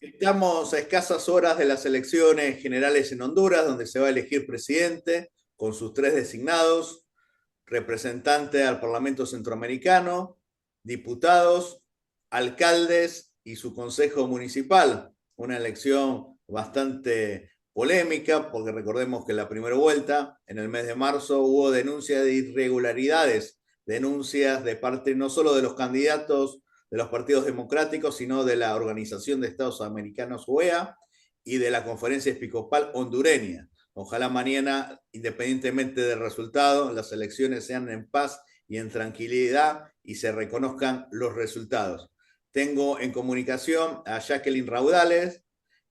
Estamos a escasas horas de las elecciones generales en Honduras, donde se va a elegir presidente con sus tres designados, representante al Parlamento Centroamericano, diputados, alcaldes y su consejo municipal. Una elección bastante polémica, porque recordemos que en la primera vuelta, en el mes de marzo, hubo denuncias de irregularidades, denuncias de parte no solo de los candidatos de los partidos democráticos, sino de la Organización de Estados Americanos, OEA, y de la Conferencia Episcopal Hondureña. Ojalá mañana, independientemente del resultado, las elecciones sean en paz y en tranquilidad y se reconozcan los resultados. Tengo en comunicación a Jacqueline Raudales,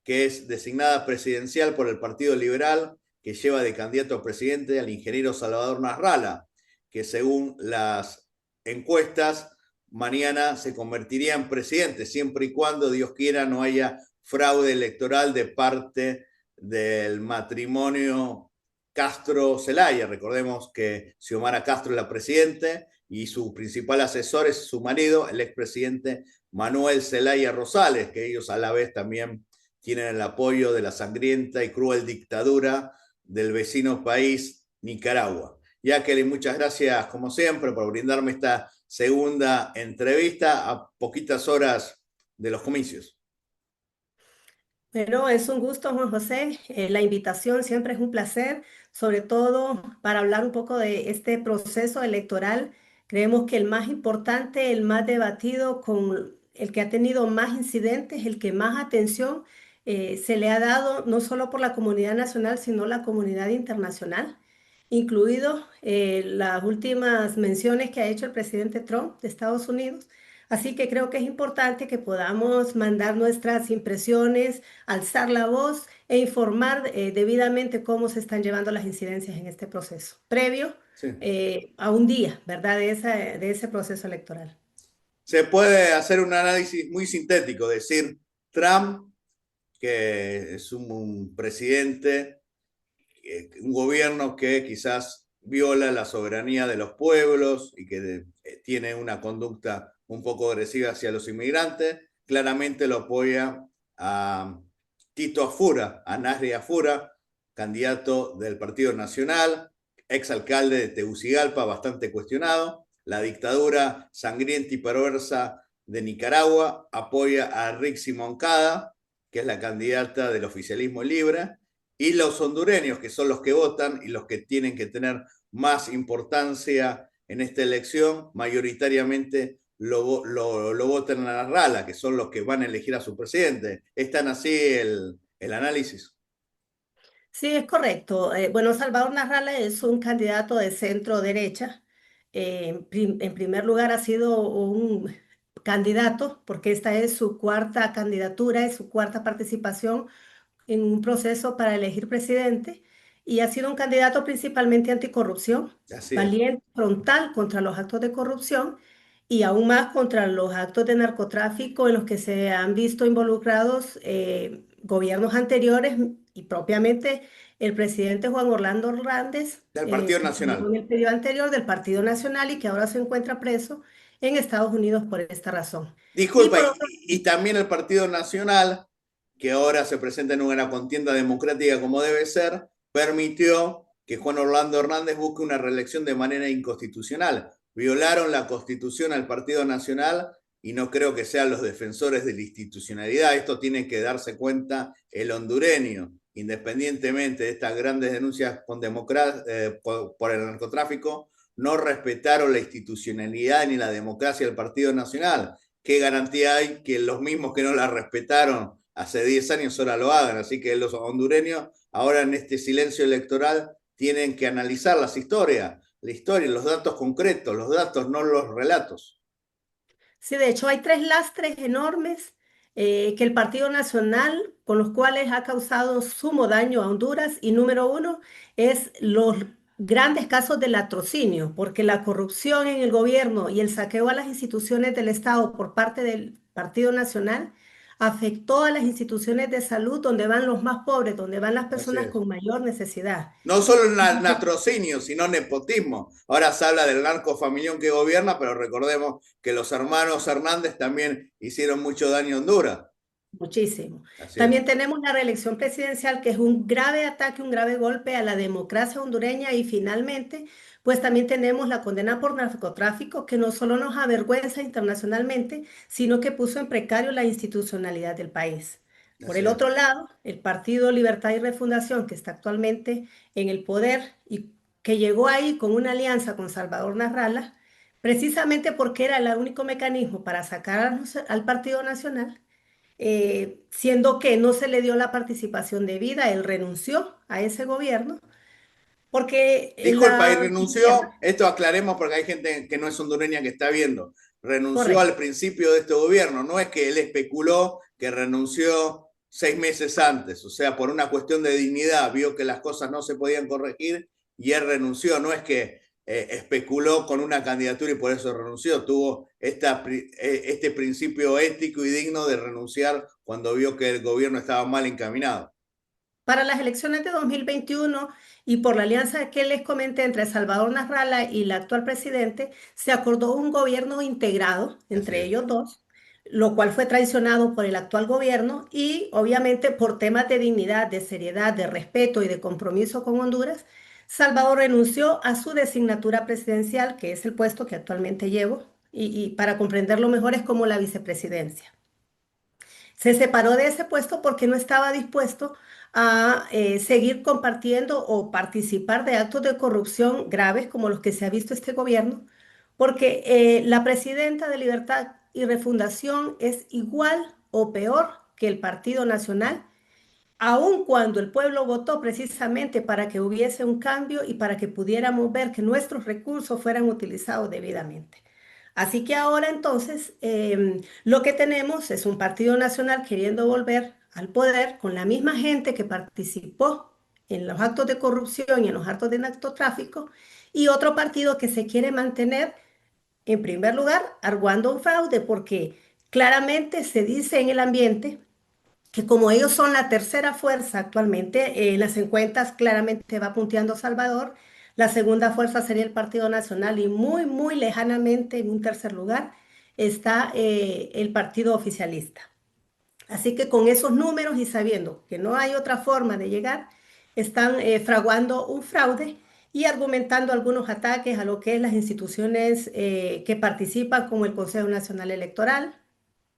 que es designada presidencial por el Partido Liberal, que lleva de candidato a presidente al ingeniero Salvador Nasralla, que según las encuestas mañana se convertiría en presidente, siempre y cuando, Dios quiera, no haya fraude electoral de parte del matrimonio Castro-Zelaya. Recordemos que Xiomara Castro es la presidente y su principal asesor es su marido, el expresidente Manuel Zelaya Rosales, que ellos a la vez también tienen el apoyo de la sangrienta y cruel dictadura del vecino país Nicaragua. Jacqueline, muchas gracias como siempre por brindarme esta segunda entrevista a poquitas horas de los comicios. Bueno, es un gusto, Juan José. La invitación siempre es un placer, sobre todo para hablar un poco de este proceso electoral. Creemos que el más importante, el más debatido, con el que ha tenido más incidentes, el que más atención se le ha dado, no solo por la comunidad nacional, sino la comunidad internacional, incluido las últimas menciones que ha hecho el presidente Trump de Estados Unidos. Así que creo que es importante que podamos mandar nuestras impresiones, alzar la voz e informar debidamente cómo se están llevando las incidencias en este proceso, previo Sí. a un día, ¿verdad?, de ese proceso electoral. Se puede hacer un análisis muy sintético, decir Trump, que es un presidente, un gobierno que quizás viola la soberanía de los pueblos y que tiene una conducta un poco agresiva hacia los inmigrantes, claramente lo apoya a Tito Afura, a Nasri Afura, candidato del Partido Nacional, exalcalde de Tegucigalpa, bastante cuestionado. La dictadura sangrienta y perversa de Nicaragua apoya a Rixi Moncada, que es la candidata del oficialismo libre, y los hondureños, que son los que votan y los que tienen que tener más importancia en esta elección, mayoritariamente lo votan a la RALA, que son los que van a elegir a su presidente. ¿Es tan así el análisis? Sí, es correcto. Bueno, Salvador Narrala es un candidato de centro derecha. En primer lugar, ha sido un candidato, porque esta es su cuarta candidatura, es su cuarta participación en un proceso para elegir presidente, y ha sido un candidato principalmente anticorrupción, Así es. valiente, frontal contra los actos de corrupción y aún más contra los actos de narcotráfico en los que se han visto involucrados gobiernos anteriores y propiamente el presidente Juan Orlando Hernández, Del Partido que estuvo Nacional. en el periodo anterior del Partido Nacional y que ahora se encuentra preso en Estados Unidos por esta razón. Y Disculpa, por otro, y también el Partido Nacional, que ahora se presenta en una contienda democrática como debe ser, permitió que Juan Orlando Hernández busque una reelección de manera inconstitucional. Violaron la constitución al Partido Nacional y no creo que sean los defensores de la institucionalidad. Esto tiene que darse cuenta el hondureño, independientemente de estas grandes denuncias por el narcotráfico, no respetaron la institucionalidad ni la democracia del Partido Nacional. ¿Qué garantía hay que los mismos que no la respetaron hace 10 años ahora lo hagan? Así que los hondureños ahora en este silencio electoral tienen que analizar la historia, los datos concretos, los datos, no los relatos. sí, de hecho hay tres lastres enormes que el Partido Nacional, con los cuales ha causado sumo daño a Honduras. Y número uno es los grandes casos de latrocinio, porque la corrupción en el gobierno y el saqueo a las instituciones del Estado por parte del Partido Nacional afectó a las instituciones de salud donde van los más pobres, donde van las Así personas es. con mayor necesidad. No solo el latrocinio, sino nepotismo. Ahora se habla del narcofamilión que gobierna, pero recordemos que los hermanos Hernández también hicieron mucho daño a Honduras. Muchísimo. Así es. También tenemos la reelección presidencial, que es un grave ataque, un grave golpe a la democracia hondureña. Y finalmente, pues también tenemos la condena por narcotráfico, que no solo nos avergüenza internacionalmente, sino que puso en precario la institucionalidad del país. Por Así el es. otro lado, el Partido Libertad y Refundación, que está actualmente en el poder y que llegó ahí con una alianza con Salvador Narrala, precisamente porque era el único mecanismo para sacar al Partido Nacional, siendo que no se le dio la participación debida. Él renunció a ese gobierno porque Disculpa, y la renunció, izquierda, esto aclaremos porque hay gente que no es hondureña que está viendo, renunció al correcto. principio de este gobierno, no es que él especuló que renunció 6 meses antes, o sea, por una cuestión de dignidad, vio que las cosas no se podían corregir y él renunció, no es que especuló con una candidatura y por eso renunció, tuvo este principio ético y digno de renunciar cuando vio que el gobierno estaba mal encaminado. Para las elecciones de 2021 y por la alianza que les comenté entre Salvador Nasralla y la actual presidente, se acordó un gobierno integrado Así entre es. ellos dos, lo cual fue traicionado por el actual gobierno y obviamente por temas de dignidad, de seriedad, de respeto y de compromiso con Honduras. Salvador renunció a su designatura presidencial, que es el puesto que actualmente llevo, y para comprenderlo mejor es como la vicepresidencia. Se separó de ese puesto porque no estaba dispuesto a seguir compartiendo o participar de actos de corrupción graves como los que se ha visto este gobierno, porque la presidenta de Libertad y Refundación es igual o peor que el Partido Nacional, aun cuando el pueblo votó precisamente para que hubiese un cambio y para que pudiéramos ver que nuestros recursos fueran utilizados debidamente. Así que ahora entonces lo que tenemos es un partido nacional queriendo volver al poder con la misma gente que participó en los actos de corrupción y en los actos de narcotráfico, y otro partido que se quiere mantener, en primer lugar, arguando un fraude, porque claramente se dice en el ambiente que como ellos son la tercera fuerza actualmente, en las encuestas claramente va punteando Salvador. La segunda fuerza sería el Partido Nacional y muy, muy lejanamente en un tercer lugar está el partido oficialista. Así que con esos números y sabiendo que no hay otra forma de llegar, están fraguando un fraude y argumentando algunos ataques a lo que es las instituciones que participan, como el Consejo Nacional Electoral.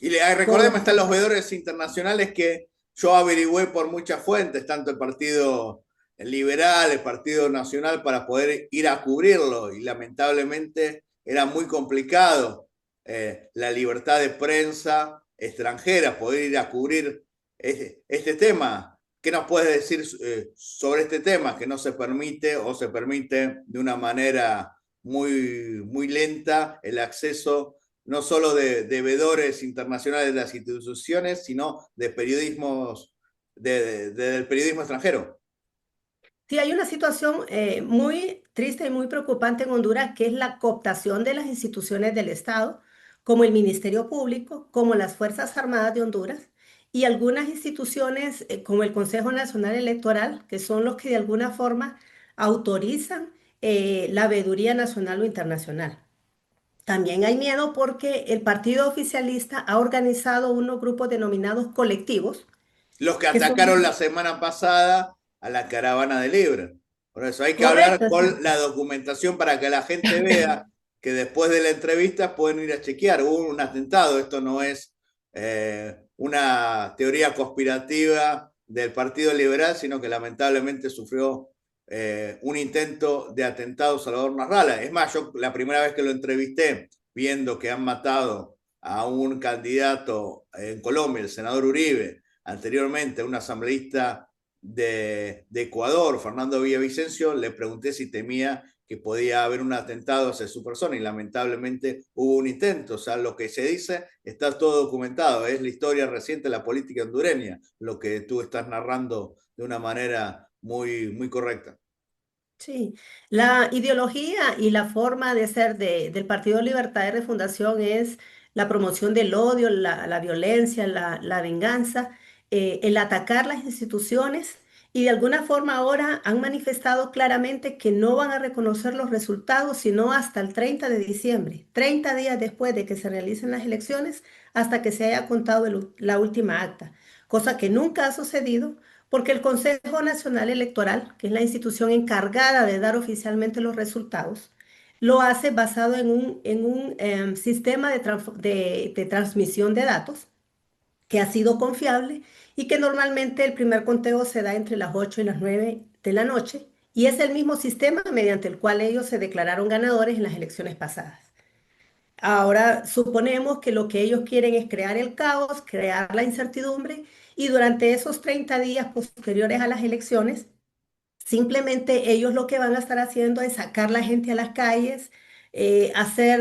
Recordemos, Con, están los veedores internacionales que yo averigüé por muchas fuentes, tanto el Partido Liberal, el Partido Nacional, para poder ir a cubrirlo. Y lamentablemente era muy complicado la libertad de prensa extranjera, poder ir a cubrir este tema. ¿Qué nos puedes decir sobre este tema? Que no se permite o se permite de una manera muy lenta el acceso no solo de veedores internacionales de las instituciones, sino de periodismos, del periodismo extranjero. Sí, hay una situación muy triste y muy preocupante en Honduras, que es la cooptación de las instituciones del Estado, como el Ministerio Público, como las Fuerzas Armadas de Honduras y algunas instituciones como el Consejo Nacional Electoral, que son los que de alguna forma autorizan la veeduría nacional o internacional. También hay miedo porque el partido oficialista ha organizado unos grupos denominados colectivos, Los que que son atacaron la semana pasada a la caravana de Libre. Por eso hay que hablar correctos. con la documentación para que la gente vea que después de la entrevista pueden ir a chequear. Hubo un atentado, esto no es una teoría conspirativa del Partido Liberal, sino que lamentablemente sufrió un intento de atentado Salvador Narrala. Es más, yo la primera vez que lo entrevisté, viendo que han matado a un candidato en Colombia, el senador Uribe, anteriormente un asambleísta de Ecuador, Fernando Villavicencio, le pregunté si temía que podía haber un atentado hacia su persona y lamentablemente hubo un intento. O sea, lo que se dice está todo documentado, es la historia reciente de la política hondureña, lo que tú estás narrando de una manera muy correcta. Sí, la ideología y la forma de ser del Partido Libertad de Refundación es la promoción del odio, la violencia, la venganza, el atacar las instituciones y de alguna forma ahora han manifestado claramente que no van a reconocer los resultados sino hasta el 30 de diciembre, 30 días después de que se realicen las elecciones, hasta que se haya contado la última acta, cosa que nunca ha sucedido porque el Consejo Nacional Electoral, que es la institución encargada de dar oficialmente los resultados, lo hace basado en un sistema de transmisión de datos que ha sido confiable y que normalmente el primer conteo se da entre las 8 y las 9 de la noche y es el mismo sistema mediante el cual ellos se declararon ganadores en las elecciones pasadas. Ahora suponemos que lo que ellos quieren es crear el caos, crear la incertidumbre y durante esos 30 días posteriores a las elecciones, simplemente ellos lo que van a estar haciendo es sacar la gente a las calles, hacer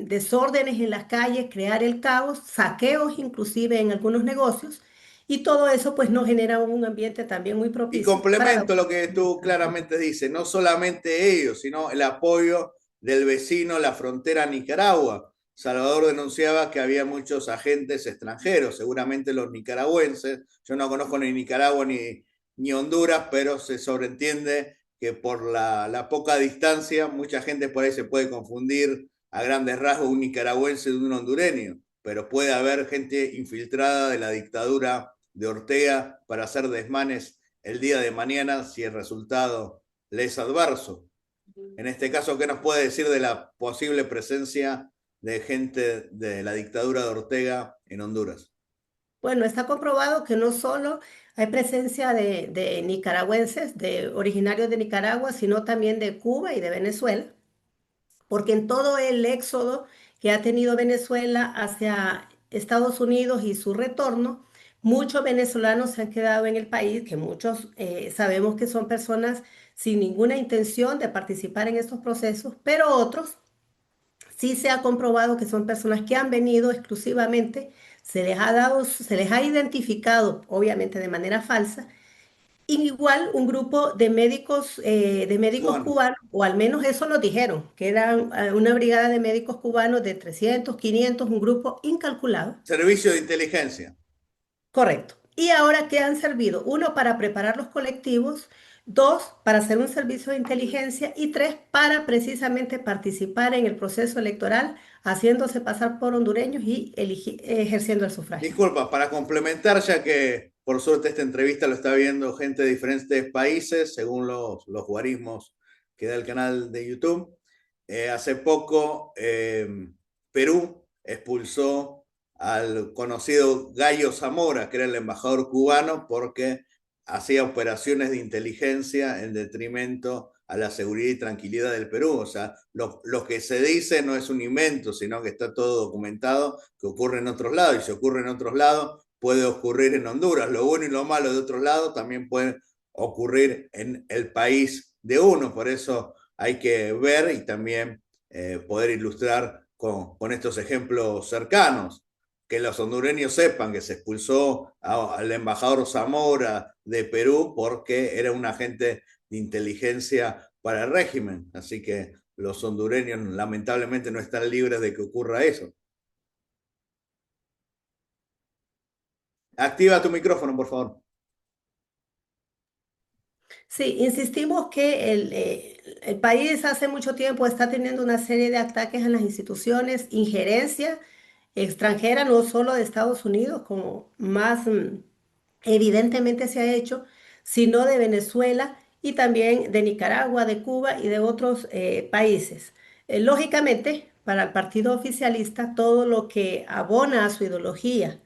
desórdenes en las calles, crear el caos, saqueos inclusive en algunos negocios, y todo eso pues nos genera un ambiente también muy Y propicio para la... complemento lo que tú claramente dices, no solamente ellos, sino el apoyo del vecino, la frontera a Nicaragua. Salvador denunciaba que había muchos agentes extranjeros, seguramente los nicaragüenses. Yo no conozco ni Nicaragua ni Honduras, pero se sobreentiende que por la poca distancia, mucha gente por ahí se puede confundir a grandes rasgos un nicaragüense de un hondureño, pero puede haber gente infiltrada de la dictadura de Ortega para hacer desmanes el día de mañana si el resultado le es adverso. En este caso, ¿qué nos puede decir de la posible presencia de gente de la dictadura de Ortega en Honduras? Bueno, está comprobado que no solo hay presencia de nicaragüenses, de originarios de Nicaragua, sino también de Cuba y de Venezuela, porque en todo el éxodo que ha tenido Venezuela hacia Estados Unidos y su retorno, muchos venezolanos se han quedado en el país, que muchos sabemos que son personas sin ninguna intención de participar en estos procesos, pero otros sí se ha comprobado que son personas que han venido exclusivamente, se les ha dado, se les ha identificado, obviamente de manera falsa, igual un grupo de médicos Bueno, cubanos, o al menos eso nos dijeron, que eran una brigada de médicos cubanos de 300, 500, un grupo incalculado. servicio de inteligencia. Correcto. Y ahora, ¿qué han servido? Uno, para preparar los colectivos; dos, para hacer un servicio de inteligencia; y tres, para precisamente participar en el proceso electoral, haciéndose pasar por hondureños y ejerciendo el sufragio. Disculpa, para complementar, ya que por suerte esta entrevista lo está viendo gente de diferentes países, según los guarismos que da el canal de YouTube. Hace poco Perú expulsó al conocido Gallo Zamora, que era el embajador cubano, porque hacía operaciones de inteligencia en detrimento a la seguridad y tranquilidad del Perú. O sea, lo que se dice no es un invento, sino que está todo documentado, que ocurre en otros lados, y si ocurre en otros lados, puede ocurrir en Honduras. Lo bueno y lo malo de otros lados también puede ocurrir en el país de uno. Por eso hay que ver y también poder ilustrar con estos ejemplos cercanos. Que los hondureños sepan que se expulsó al embajador Zamora de Perú porque era un agente de inteligencia para el régimen. Así que los hondureños lamentablemente no están libres de que ocurra eso. Activa tu micrófono, por favor. Sí, insistimos que el país hace mucho tiempo está teniendo una serie de ataques a las instituciones, injerencia extranjera, no solo de Estados Unidos, como más evidentemente se ha hecho, sino de Venezuela y también de Nicaragua, de Cuba y de otros países. Lógicamente, para el partido oficialista, todo lo que abona a su ideología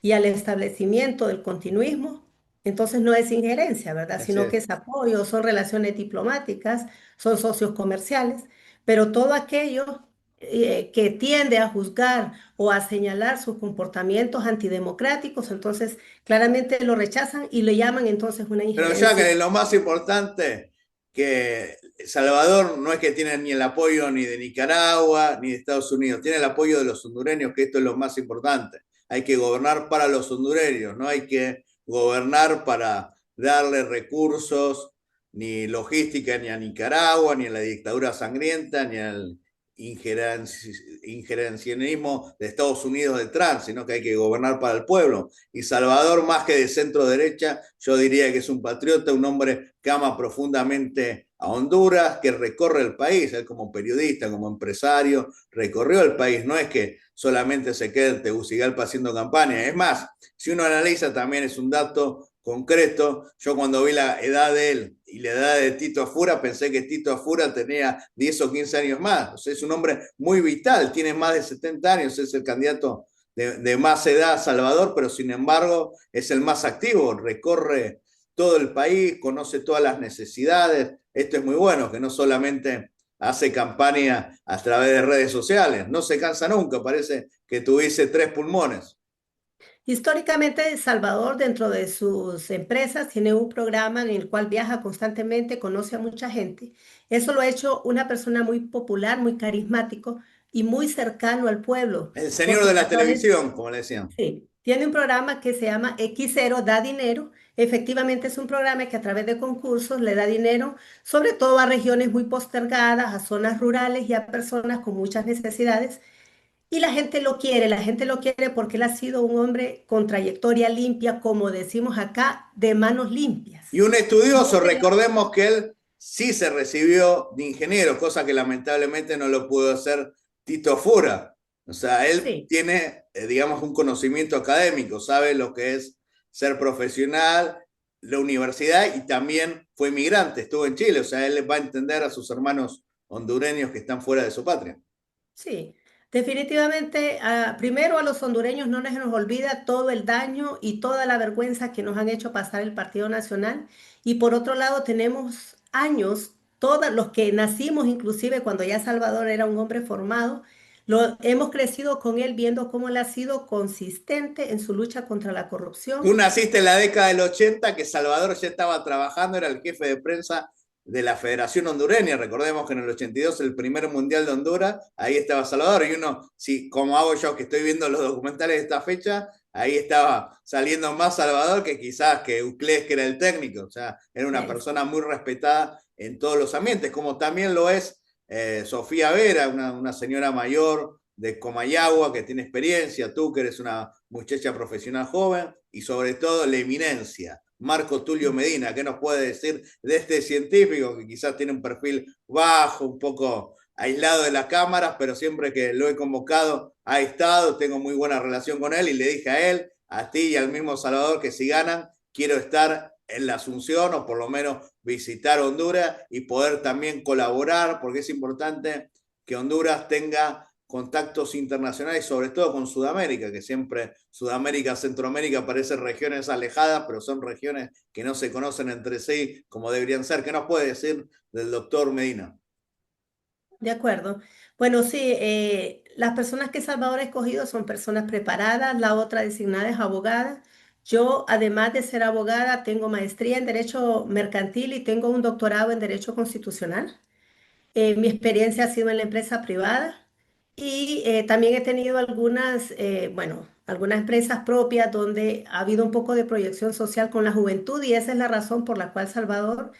y al establecimiento del continuismo, entonces no es injerencia, ¿verdad? Así Sino que es. es apoyo, son relaciones diplomáticas, son socios comerciales, pero todo aquello que tiende a juzgar o a señalar sus comportamientos antidemocráticos, entonces claramente lo rechazan y le llaman entonces una Pero ya injerencia. que lo más importante, que Salvador no es que tiene ni el apoyo ni de Nicaragua ni de Estados Unidos, tiene el apoyo de los hondureños, que esto es lo más importante. Hay que gobernar para los hondureños, no hay que gobernar para darle recursos ni logística ni a Nicaragua, ni a la dictadura sangrienta, injerencianismo de Estados Unidos de Trump, sino que hay que gobernar para el pueblo. Y Salvador, más que de centro derecha, yo diría que es un patriota, un hombre que ama profundamente a Honduras, que recorre el país, él como periodista, como empresario, recorrió el país, no es que solamente se quede en Tegucigalpa haciendo campaña, es más, si uno analiza también es un dato concreto. Yo cuando vi la edad de él y la edad de Tito Afura, pensé que Tito Afura tenía 10 o 15 años más. O sea, es un hombre muy vital, tiene más de 70 años, es el candidato de más edad a Salvador, pero sin embargo es el más activo, recorre todo el país, conoce todas las necesidades. Esto es muy bueno, que no solamente hace campaña a través de redes sociales, no se cansa nunca, parece que tuviese 3 pulmones. Históricamente, Salvador, dentro de sus empresas, tiene un programa en el cual viaja constantemente, conoce a mucha gente. Eso lo ha hecho una persona muy popular, muy carismático y muy cercano al pueblo, El señor porque de la a través, televisión, como le decían. sí, tiene un programa que se llama X0 da dinero. Efectivamente, es un programa que a través de concursos le da dinero, sobre todo a regiones muy postergadas, a zonas rurales y a personas con muchas necesidades. Y la gente lo quiere porque él ha sido un hombre con trayectoria limpia, como decimos acá, de manos limpias. Y un No estudioso, tiene- recordemos que él sí se recibió de ingeniero, cosa que lamentablemente no lo pudo hacer Tito Fura. O sea, él Sí, tiene, digamos, un conocimiento académico, sabe lo que es ser profesional, la universidad y también fue migrante, estuvo en Chile. O sea, él va a entender a sus hermanos hondureños que están fuera de su patria. sí. Definitivamente, primero a los hondureños no les nos olvida todo el daño y toda la vergüenza que nos han hecho pasar el Partido Nacional. Y por otro lado, tenemos años, todos los que nacimos, inclusive cuando ya Salvador era un hombre formado, hemos crecido con él viendo cómo él ha sido consistente en su lucha contra la Tú corrupción. naciste en la década del 80, que Salvador ya estaba trabajando, era el jefe de prensa de la Federación Hondureña. Recordemos que en el 82, el primer mundial de Honduras, ahí estaba Salvador. Y uno, si, como hago yo, que estoy viendo los documentales de esta fecha, ahí estaba saliendo más Salvador que quizás que Uclés, que era el técnico. O sea, era una Es, persona muy respetada en todos los ambientes, como también lo es Sofía Vera, una señora mayor de Comayagua que tiene experiencia, tú que eres una muchacha profesional joven, y sobre todo la eminencia, Marco Tulio Medina. ¿Qué nos puede decir de este científico que quizás tiene un perfil bajo, un poco aislado de las cámaras, pero siempre que lo he convocado ha estado, tengo muy buena relación con él y le dije a él, a ti y al mismo Salvador que si ganan, quiero estar en la Asunción o por lo menos visitar Honduras y poder también colaborar, porque es importante que Honduras tenga contactos internacionales, sobre todo con Sudamérica, que siempre Sudamérica, Centroamérica parecen regiones alejadas, pero son regiones que no se conocen entre sí como deberían ser. ¿Qué nos puede decir del doctor Medina? de acuerdo. Bueno, sí, las personas que Salvador ha escogido son personas preparadas, la otra designada es abogada. Yo, además de ser abogada, tengo maestría en Derecho Mercantil y tengo un doctorado en Derecho Constitucional. Mi experiencia ha sido en la empresa privada y también he tenido algunas, bueno, algunas empresas propias donde ha habido un poco de proyección social con la juventud y esa es la razón por la cual Salvador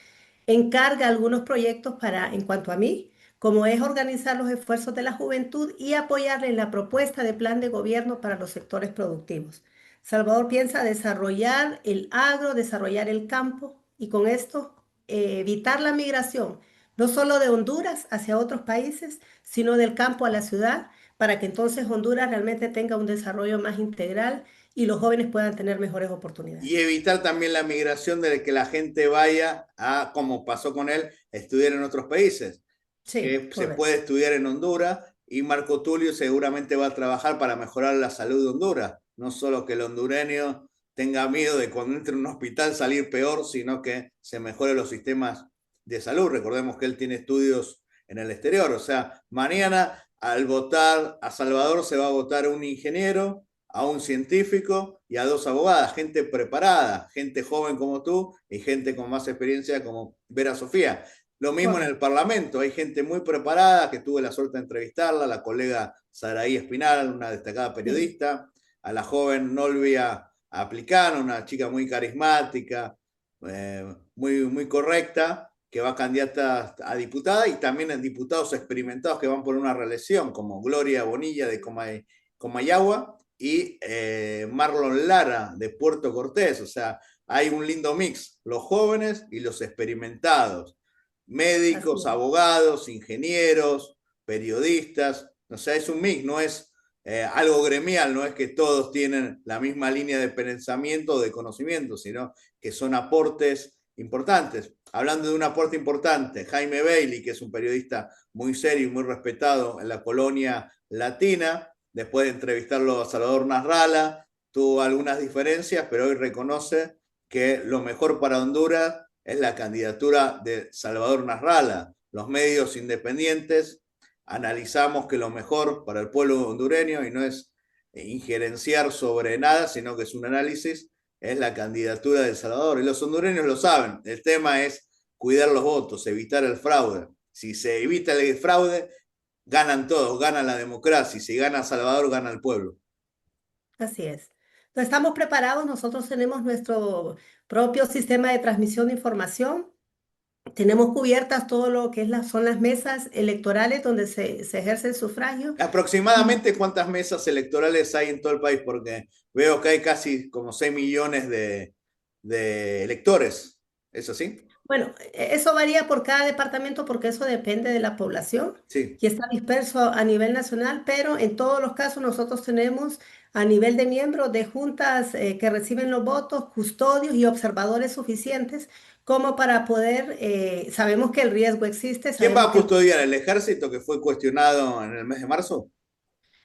encarga algunos proyectos para, en cuanto a mí, como es organizar los esfuerzos de la juventud y apoyarle en la propuesta de plan de gobierno para los sectores productivos. Salvador piensa desarrollar el agro, desarrollar el campo y con esto evitar la migración, no solo de Honduras hacia otros países, sino del campo a la ciudad, para que entonces Honduras realmente tenga un desarrollo más integral y los jóvenes puedan tener mejores Y oportunidades. evitar también la migración de que la gente vaya a, como pasó con él, estudiar en otros países, Sí, que se puede correcto. estudiar en Honduras y Marco Tulio seguramente va a trabajar para mejorar la salud de Honduras. No solo que el hondureño tenga miedo de cuando entre en un hospital salir peor, sino que se mejoren los sistemas de salud. Recordemos que él tiene estudios en el exterior. O sea, mañana al votar a Salvador se va a votar un ingeniero, a un científico y a 2 abogadas, gente preparada, gente joven como tú y gente con más experiencia como Vera Sofía. Lo mismo en el Correcto. Parlamento, hay gente muy preparada que tuve la suerte de entrevistarla, la colega Saraí Espinal, una destacada Sí. periodista, a la joven Nolvia Aplicano, una chica muy carismática, muy correcta, que va candidata a diputada, y también en diputados experimentados que van por una reelección, como Gloria Bonilla de Comayagua y Marlon Lara de Puerto Cortés. O sea, hay un lindo mix, los jóvenes y los experimentados, Así médicos, es. abogados, ingenieros, periodistas. O sea, es un mix, no es algo gremial, no es que todos tienen la misma línea de pensamiento o de conocimiento, sino que son aportes importantes. Hablando de un aporte importante, Jaime Bailey, que es un periodista muy serio y muy respetado en la colonia latina, después de entrevistarlo a Salvador Nasralla, tuvo algunas diferencias, pero hoy reconoce que lo mejor para Honduras es la candidatura de Salvador Nasralla. Los medios independientes analizamos que lo mejor para el pueblo hondureño, y no es injerenciar sobre nada, sino que es un análisis, es la candidatura de El Salvador. Y los hondureños lo saben. El tema es cuidar los votos, evitar el fraude. Si se evita el fraude, ganan todos, gana la democracia. Y si gana Salvador, gana el pueblo. Así es. Entonces, estamos preparados, nosotros tenemos nuestro propio sistema de transmisión de información, tenemos cubiertas todo lo que es son las mesas electorales donde se ejerce el sufragio. Y Aproximadamente cuántas mesas electorales hay en todo el país, porque veo que hay casi como 6 millones de electores. ¿Es así? bueno, eso varía por cada departamento porque eso depende de la población Sí. y está disperso a nivel nacional, pero en todos los casos nosotros tenemos a nivel de miembros de juntas que reciben los votos, custodios y observadores suficientes como para poder, sabemos que el riesgo existe, ¿Quién va sabemos a que custodiar el ejército que fue cuestionado en el mes de marzo?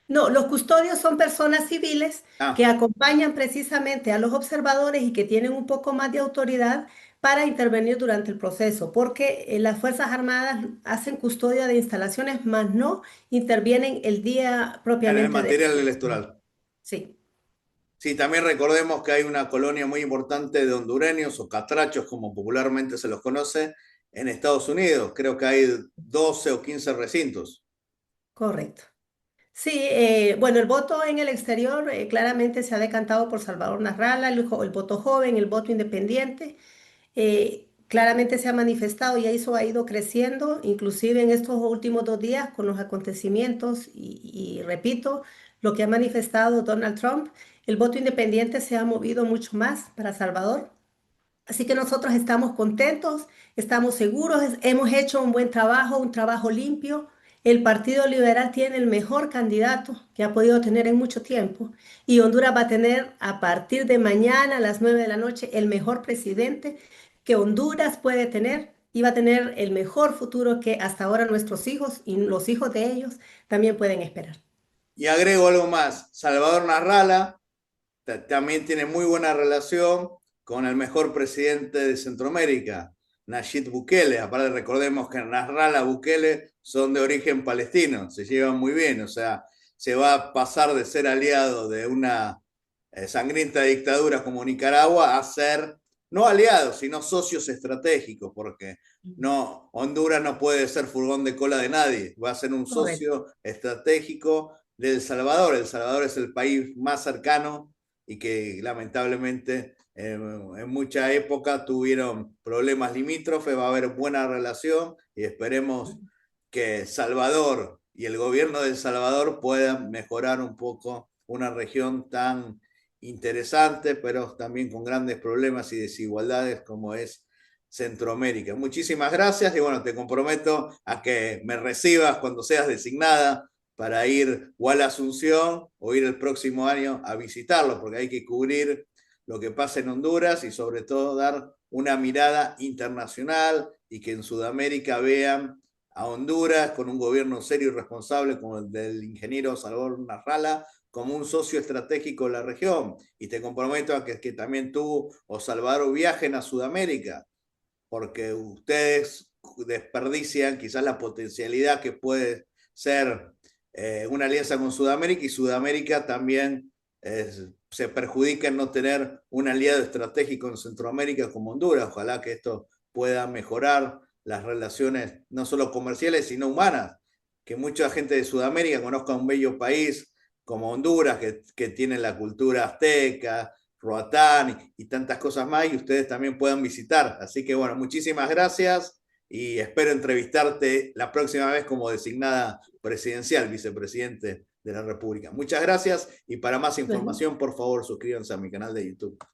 no, los custodios son personas civiles que Ah, acompañan precisamente a los observadores y que tienen un poco más de autoridad para intervenir durante el proceso, porque las Fuerzas Armadas hacen custodia de instalaciones, más no intervienen el día en el propiamente de la material elección. electoral. Sí, Sí, también recordemos que hay una colonia muy importante de hondureños o catrachos, como popularmente se los conoce, en Estados Unidos. Creo que hay 12 o 15 recintos. correcto. Sí, bueno, el voto en el exterior claramente se ha decantado por Salvador Narrala, el voto joven, el voto independiente. Claramente se ha manifestado y eso ha ido creciendo, inclusive en estos últimos 2 días con los acontecimientos y repito, lo que ha manifestado Donald Trump, el voto independiente se ha movido mucho más para Salvador. Así que nosotros estamos contentos, estamos seguros, hemos hecho un buen trabajo, un trabajo limpio. El Partido Liberal tiene el mejor candidato que ha podido tener en mucho tiempo y Honduras va a tener a partir de mañana a las 9 de la noche el mejor presidente que Honduras puede tener y va a tener el mejor futuro que hasta ahora nuestros hijos y los hijos de ellos también pueden esperar. Y agrego algo más, Salvador Narrala también tiene muy buena relación con el mejor presidente de Centroamérica, Nayib Bukele. Aparte recordemos que Nasrallah y Bukele son de origen palestino, se llevan muy bien, o sea, se va a pasar de ser aliado de una sangrienta dictadura como Nicaragua a ser no aliados, sino socios estratégicos, porque no, Honduras no puede ser furgón de cola de nadie, va a ser un Correcto. socio estratégico de El Salvador. El Salvador es el país más cercano y que lamentablemente en mucha época tuvieron problemas limítrofes. Va a haber buena relación y esperemos que Salvador y el gobierno de El Salvador puedan mejorar un poco una región tan interesante, pero también con grandes problemas y desigualdades como es Centroamérica. Muchísimas gracias y bueno, te comprometo a que me recibas cuando seas designada para ir o a la Asunción o ir el próximo año a visitarlo, porque hay que cubrir lo que pasa en Honduras y sobre todo dar una mirada internacional y que en Sudamérica vean a Honduras con un gobierno serio y responsable como el del ingeniero Salvador Narrala como un socio estratégico de la región. Y te comprometo a que también tú o Salvador viajen a Sudamérica, porque ustedes desperdician quizás la potencialidad que puede ser una alianza con Sudamérica, y Sudamérica también se perjudica en no tener un aliado estratégico en Centroamérica como Honduras. Ojalá que esto pueda mejorar las relaciones no solo comerciales, sino humanas, que mucha gente de Sudamérica conozca un bello país como Honduras, que tiene la cultura azteca, Roatán y tantas cosas más, y ustedes también puedan visitar. Así que bueno, muchísimas gracias y espero entrevistarte la próxima vez como designada presidencial, vicepresidente de la República. Muchas gracias y para más Bueno, información, por favor, suscríbanse a mi canal de YouTube.